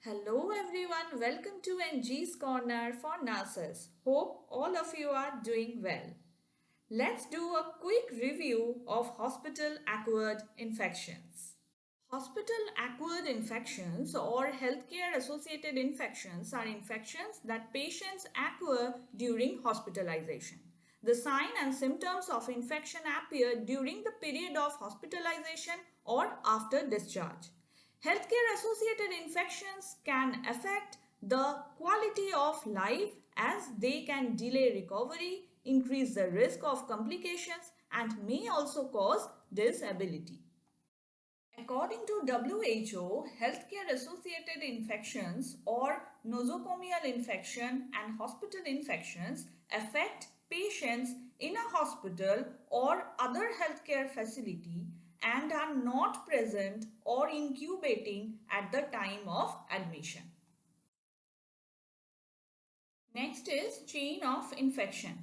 Hello everyone, welcome to NG's Corner for Nurses. Hope all of you are doing well. Let's do a quick review of hospital-acquired infections. Hospital-acquired infections or healthcare-associated infections are infections that patients acquire during hospitalization. The signs and symptoms of infection appear during the period of hospitalization or after discharge. Healthcare-associated infections can affect the quality of life as they can delay recovery, increase the risk of complications, and may also cause disability. According to WHO, healthcare associated infections or nosocomial infection and hospital infections affect patients in a hospital or other healthcare facility and are not present or incubating at the time of admission. Next is chain of infection.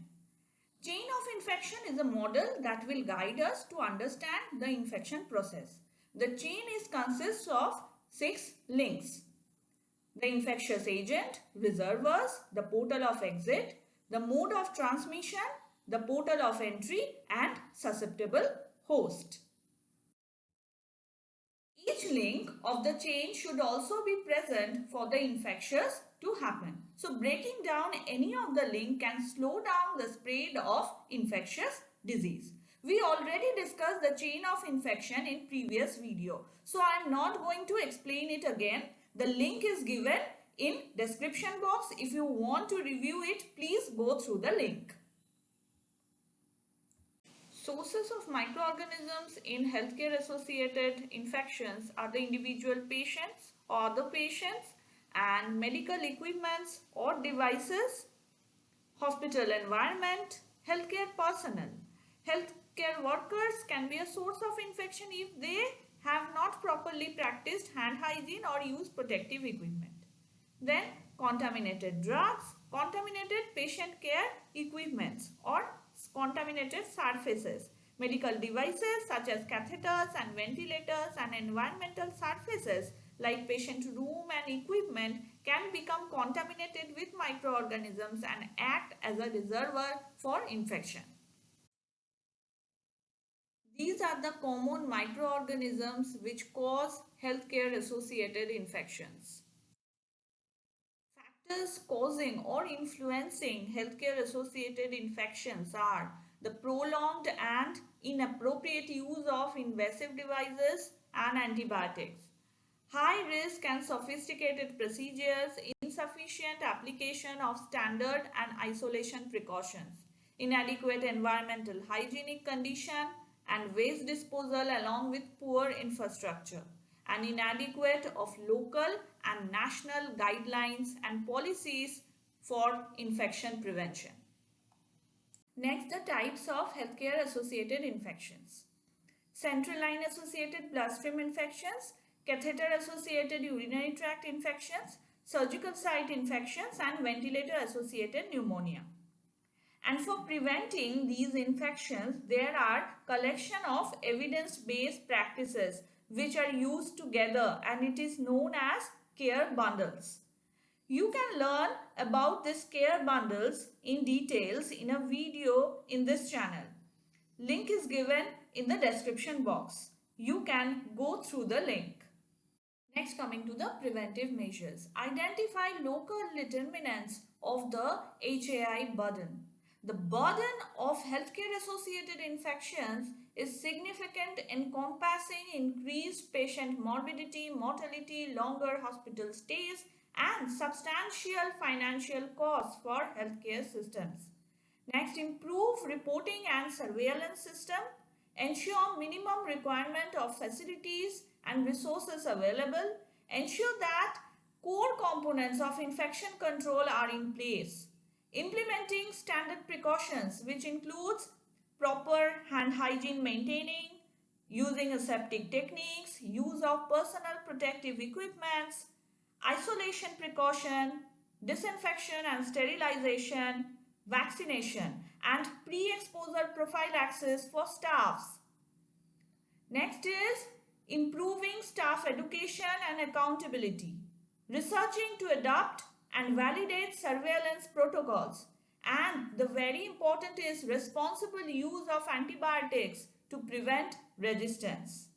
Chain of infection is a model that will guide us to understand the infection process. The chain consists of 6 links. The infectious agent, reservoirs, the portal of exit, the mode of transmission, the portal of entry, and susceptible host. Each link of the chain should also be present for the infectious to happen. So breaking down any of the link can slow down the spread of infectious disease. We already discussed the chain of infection in previous video. So I am not going to explain it again. The link is given in description box. If you want to review it, please go through the link. Sources of microorganisms in healthcare associated infections are the individual patients or the patients and medical equipments or devices, hospital environment, healthcare personnel. Healthcare workers can be a source of infection if they have not properly practiced hand hygiene or used protective equipment. Then contaminated drugs, contaminated patient care equipments or contaminated surfaces. Medical devices such as catheters and ventilators and environmental surfaces like patient room and equipment can become contaminated with microorganisms and act as a reservoir for infection. These are the common microorganisms which cause healthcare associated infections. Factors causing or influencing healthcare associated infections are the prolonged and inappropriate use of invasive devices and antibiotics, high risk and sophisticated procedures, insufficient application of standard and isolation precautions, inadequate environmental hygienic condition and waste disposal along with poor infrastructure, and inadequate of local and national guidelines and policies for infection prevention. Next, the types of healthcare associated infections. Central line associated bloodstream infections, catheter associated urinary tract infections, surgical site infections, and ventilator associated pneumonia. And for preventing these infections, there are collection of evidence-based practices which are used together and it is known as care bundles. You can learn about these care bundles in details in a video in this channel. Link is given in the description box. You can go through the link. Next, coming to the preventive measures. Identify local determinants of the HAI burden. The burden of healthcare associated infections is significant, encompassing increased patient morbidity, mortality, longer hospital stays, and substantial financial costs for healthcare systems. Next, improve reporting and surveillance system. Ensure minimum requirement of facilities and resources available. Ensure that core components of infection control are in place. Implementing standard precautions which includes proper hand hygiene maintaining, using aseptic techniques, use of personal protective equipments, isolation precaution, disinfection and sterilization, vaccination, and pre-exposure prophylaxis for staffs. Next is improving staff education and accountability. researching to adopt and validate surveillance protocols. And the very important is responsible use of antibiotics to prevent resistance.